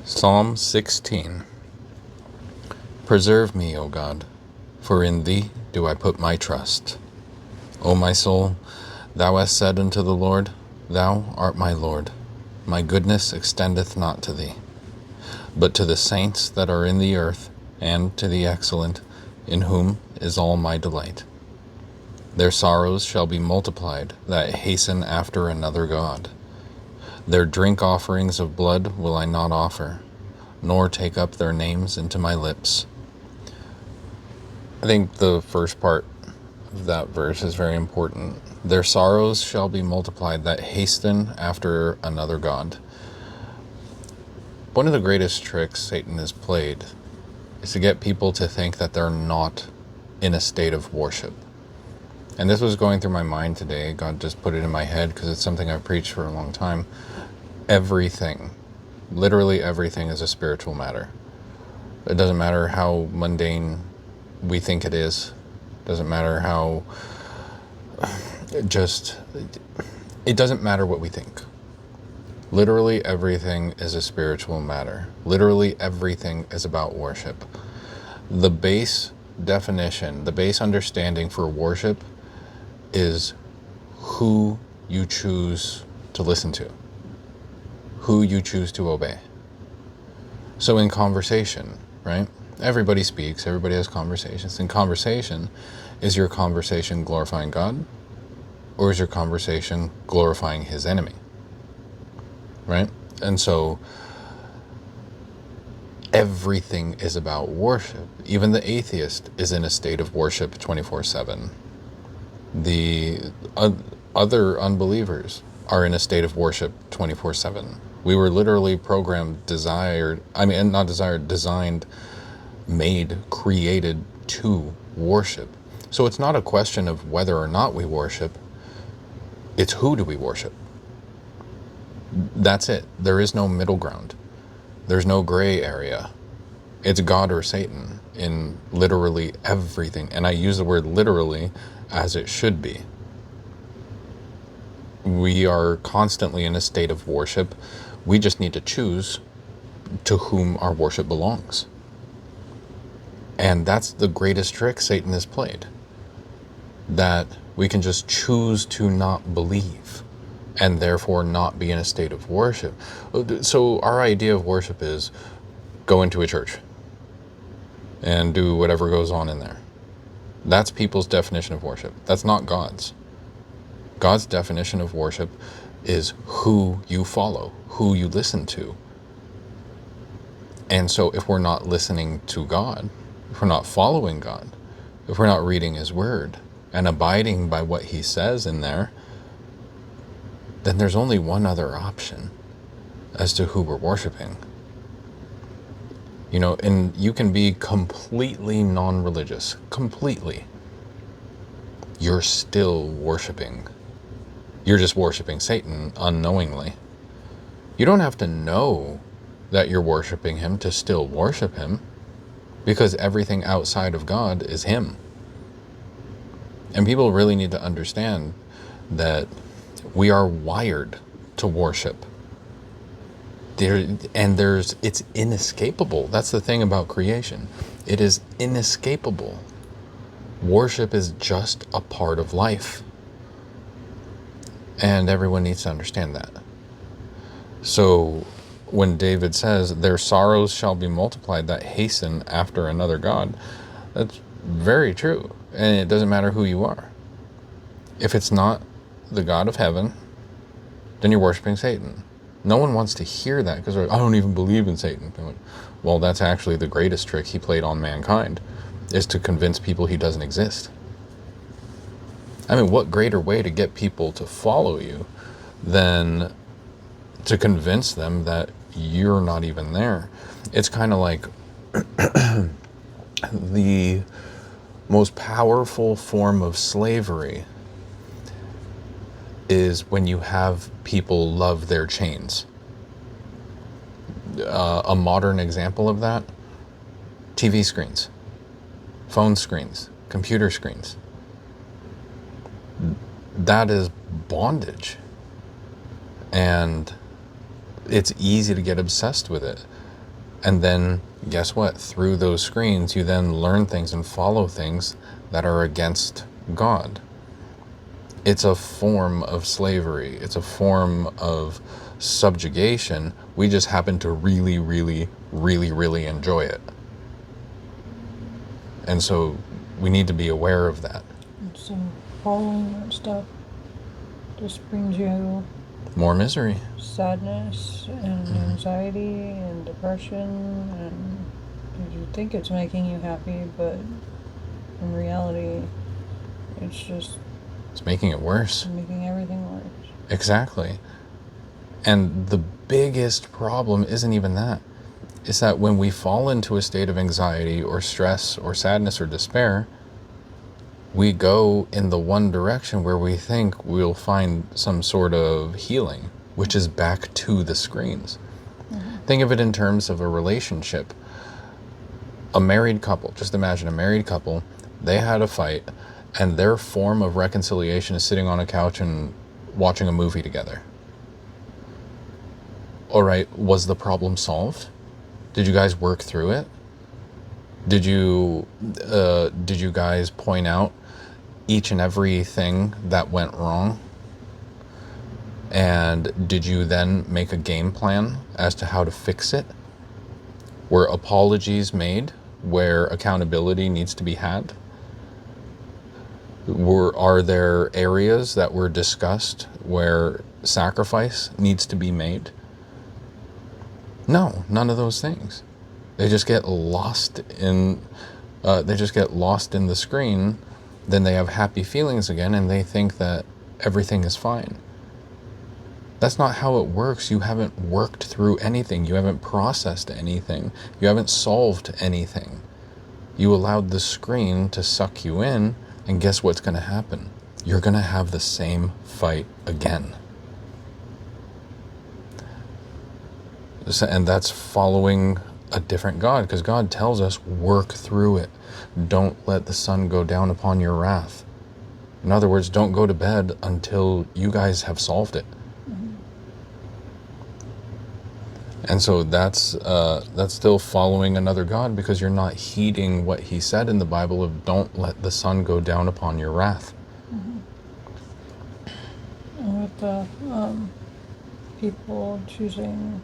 Psalm 16. Preserve me, O God, for in thee do I put my trust. O my soul, thou hast said unto the Lord, Thou art my Lord. My goodness extendeth not to thee, but to the saints that are in the earth, and to the excellent, in whom is all my delight. Their sorrows shall be multiplied that hasten after another God. Their drink offerings of blood will I not offer, nor take up their names into my lips. I think the first part of that verse is very important. Their sorrows shall be multiplied that hasten after another God. One of the greatest tricks Satan has played is to get people to think that they're not in a state of worship. And this was going through my mind today. God just put it in my head because it's something I've preached for a long time. Everything, literally everything, is a spiritual matter. It doesn't matter how mundane we think it is. It doesn't matter how it doesn't matter what we think. Literally everything is a spiritual matter. Literally everything is about worship. The base definition, the base understanding for worship is who you choose to listen to, who you choose to obey. So in conversation, right? Everybody speaks, everybody has conversations. In conversation, is your conversation glorifying God, or is your conversation glorifying his enemy? Right? And so everything is about worship. Even the atheist is in a state of worship 24/7. The other unbelievers are in a state of worship 24/7. We were literally programmed, designed, made, created to worship. So it's not a question of whether or not we worship, it's who do we worship. That's it. There is no middle ground. There's no gray area. It's God or Satan in literally everything. And I use the word literally as it should be. We are constantly in a state of worship. We just need to choose to whom our worship belongs. And that's the greatest trick Satan has played. That we can just choose to not believe and therefore not be in a state of worship. So our idea of worship is go into a church and do whatever goes on in there. That's people's definition of worship. That's not God's. God's definition of worship is who you follow, who you listen to. And so if we're not listening to God, if we're not following God, if we're not reading his word and abiding by what he says in there, then there's only one other option as to who we're worshiping. You know, and you can be completely non-religious, completely. You're still worshiping. You're just worshiping Satan unknowingly. You don't have to know that you're worshiping him to still worship him, because everything outside of God is him. And people really need to understand that we are wired to worship. It's inescapable. That's the thing about creation. It is inescapable. Worship is just a part of life. And everyone needs to understand that. So when David says, their sorrows shall be multiplied that hasten after another God, that's very true. And it doesn't matter who you are. If it's not the God of heaven, then you're worshiping Satan. No one wants to hear that because I don't even believe in Satan. Well, that's actually the greatest trick he played on mankind, is to convince people he doesn't exist. I mean, what greater way to get people to follow you than to convince them that you're not even there? It's kind of like the most powerful form of slavery is when you have people love their chains. A modern example of that, TV screens, phone screens, computer screens. That is bondage. And it's easy to get obsessed with it. And then, guess what? Through those screens, you then learn things and follow things that are against God. It's a form of slavery. It's a form of subjugation. We just happen to really, really, really, really enjoy it. And so we need to be aware of that. So following that stuff just brings you More misery. sadness and anxiety and depression, and you think it's making you happy, but in reality, It's making it worse. making everything worse. Exactly. And the biggest problem isn't even that. It's that when we fall into a state of anxiety or stress or sadness or despair, we go in the one direction where we think we'll find some sort of healing, which is back to the screens. Think of it in terms of a relationship. A married couple, just imagine a married couple, they had a fight, and their form of reconciliation is sitting on a couch and watching a movie together. All right, was the problem solved? Did you guys work through it? Did you guys point out each and everything that went wrong? And did you then make a game plan as to how to fix it? Were apologies made where accountability needs to be had? Are there areas that were discussed where sacrifice needs to be made? No, none of those things. They just get lost in the screen. Then they have happy feelings again, and they think that everything is fine. That's not how it works. You haven't worked through anything. You haven't processed anything. You haven't solved anything. You allowed the screen to suck you in, and guess what's going to happen? You're going to have the same fight again. And that's following a different God, because God tells us, work through it. Don't let the sun go down upon your wrath. In other words, don't go to bed until you guys have solved it. And so that's still following another God, because you're not heeding what he said in the Bible of don't let the sun go down upon your wrath. And with the people choosing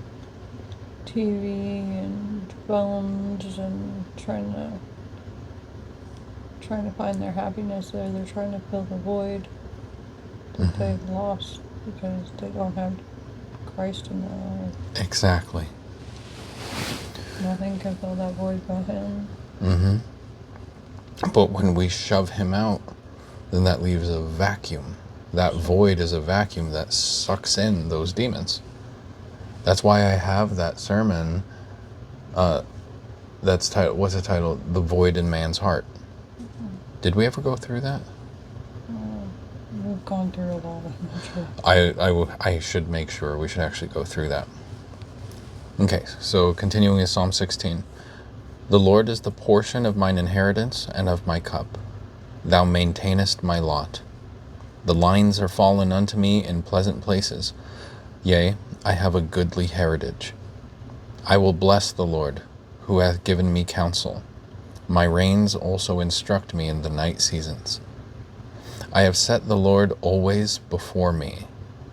TV and phones and trying to find their happiness there, they're trying to fill the void that they've lost because they don't have Christ in their life. Exactly. Nothing can fill that void but him. But when we shove him out, then that leaves a vacuum. That void is a vacuum that sucks in those demons. That's why I have that sermon. What's the title? The Void in Man's Heart. Did we ever go through that? We've gone through a lot of them. I should make sure. We should actually go through that. Okay, so continuing in Psalm 16. The Lord is the portion of mine inheritance and of my cup. Thou maintainest my lot. The lines are fallen unto me in pleasant places. Yea, I have a goodly heritage. I will bless the Lord, who hath given me counsel. My reins also instruct me in the night seasons. I have set the Lord always before me.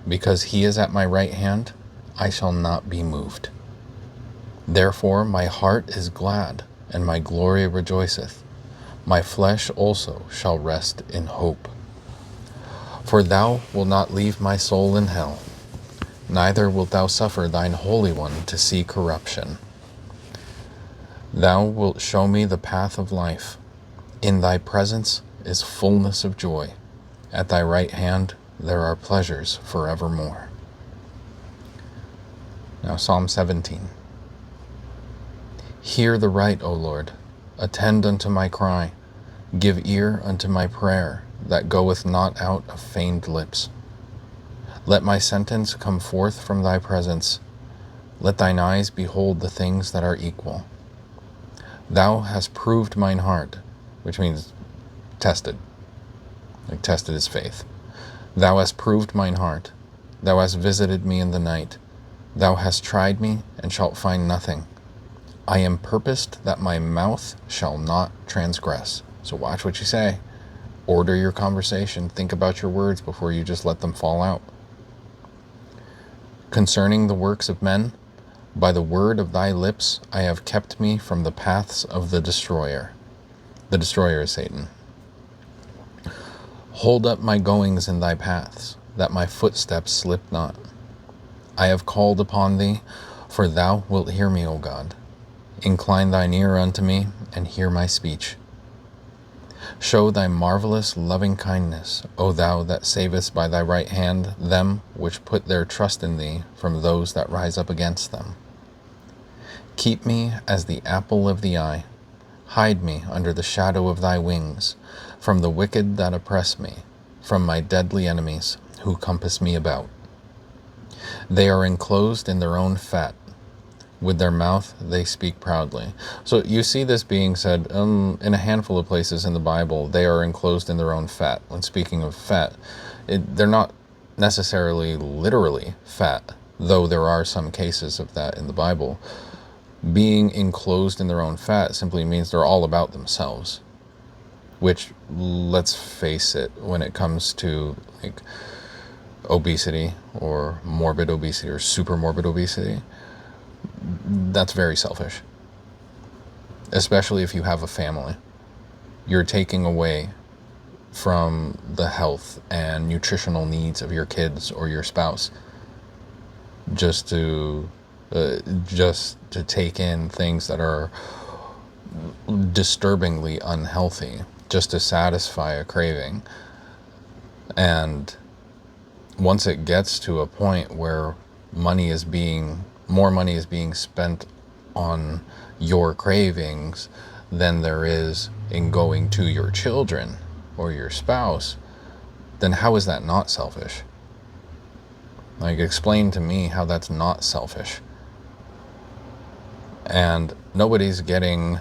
Because he is at my right hand, I shall not be moved. Therefore my heart is glad, and my glory rejoiceth. My flesh also shall rest in hope. For thou wilt not leave my soul in hell, neither wilt thou suffer thine Holy One to see corruption. Thou wilt show me the path of life. In thy presence is fullness of joy. At thy right hand there are pleasures forevermore. Now Psalm 17. Hear the right, O Lord. Attend unto my cry. Give ear unto my prayer, that goeth not out of feigned lips. Let my sentence come forth from thy presence. Let thine eyes behold the things that are equal. Thou hast proved mine heart, which means tested. Like tested his faith. Thou hast proved mine heart. Thou hast visited me in the night. Thou hast tried me, and shalt find nothing. I am purposed that my mouth shall not transgress. So watch what you say. Order your conversation. Think about your words before you just let them fall out. Concerning the works of men, by the word of thy lips I have kept me from the paths of the destroyer. The destroyer is Satan. Hold up my goings in thy paths, that my footsteps slip not. I have called upon thee, for thou wilt hear me, O God. Incline thine ear unto me, and hear my speech. Show thy marvelous loving kindness, O thou that savest by thy right hand them which put their trust in thee from those that rise up against them. Keep me as the apple of the eye. Hide me under the shadow of thy wings, from the wicked that oppress me, from my deadly enemies who compass me about. They are enclosed in their own fat. With their mouth they speak proudly. So you see this being said in a handful of places in the Bible. They are enclosed in their own fat. When speaking of fat, they're not necessarily literally fat, though there are some cases of that in the Bible. Being enclosed in their own fat simply means they're all about themselves, which, let's face it, when it comes to like obesity or morbid obesity or super morbid obesity, that's very selfish. Especially if you have a family. You're taking away from the health and nutritional needs of your kids or your spouse just to take in things that are disturbingly unhealthy just to satisfy a craving. And once it gets to a point where more money is being spent on your cravings than there is in going to your children or your spouse, then how is that not selfish? Like, explain to me how that's not selfish. And nobody's getting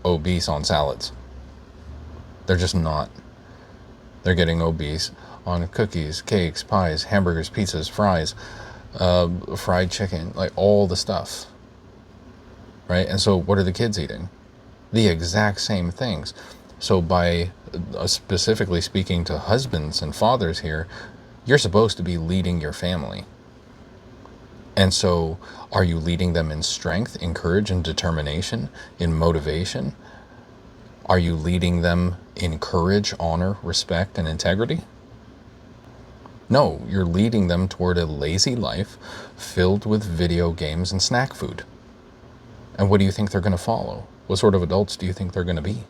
obese on salads. They're just not. They're getting obese on cookies, cakes, pies, hamburgers, pizzas, fries, fried chicken, like all the stuff. Right? And so what are the kids eating? The exact same things. So by specifically speaking to husbands and fathers here, you're supposed to be leading your family. And so are you leading them in strength, in courage, in determination, in motivation? Are you leading them in courage, honor, respect, and integrity? No, you're leading them toward a lazy life filled with video games and snack food. And what do you think they're going to follow? What sort of adults do you think they're going to be?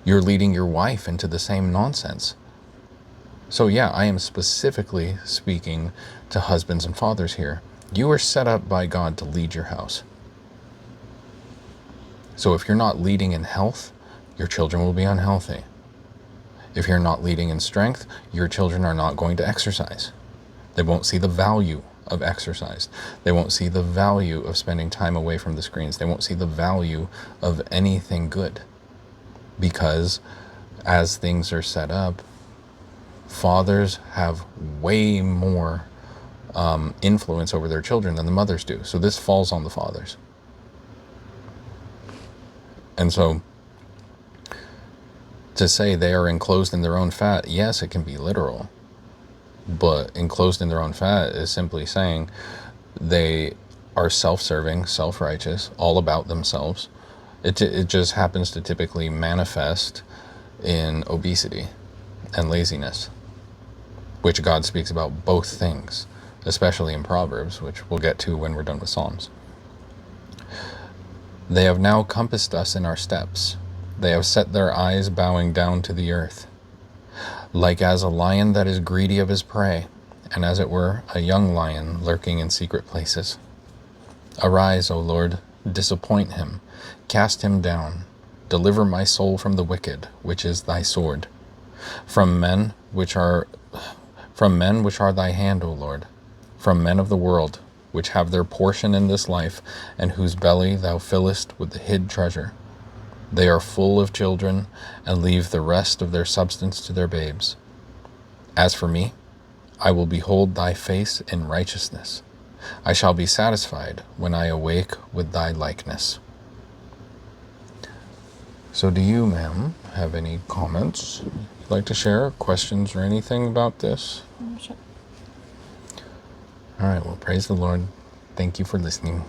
You're leading your wife into the same nonsense. So yeah, I am specifically speaking to husbands and fathers here. You are set up by God to lead your house. So if you're not leading in health, your children will be unhealthy. If you're not leading in strength, your children are not going to exercise. They won't see the value of exercise. They won't see the value of spending time away from the screens. They won't see the value of anything good. Because as things are set up, fathers have way more influence over their children than the mothers do. So this falls on the fathers. And so to say they are enclosed in their own fat, yes, it can be literal. But enclosed in their own fat is simply saying they are self-serving, self-righteous, all about themselves. It just happens to typically manifest in obesity and laziness, which God speaks about both things, especially in Proverbs, which we'll get to when we're done with Psalms. They have now compassed us in our steps. They have set their eyes bowing down to the earth. Like as a lion that is greedy of his prey, and as it were, a young lion lurking in secret places. Arise, O Lord, disappoint him, cast him down, deliver my soul from the wicked, which is thy sword, from men which are thy hand, O Lord, from men of the world, which have their portion in this life, and whose belly thou fillest with the hid treasure. They are full of children, and leave the rest of their substance to their babes. As for me, I will behold thy face in righteousness. I shall be satisfied when I awake with thy likeness. So do you, ma'am, have any comments you'd like to share, questions or anything about this? Sure. All right, well, praise the Lord. Thank you for listening.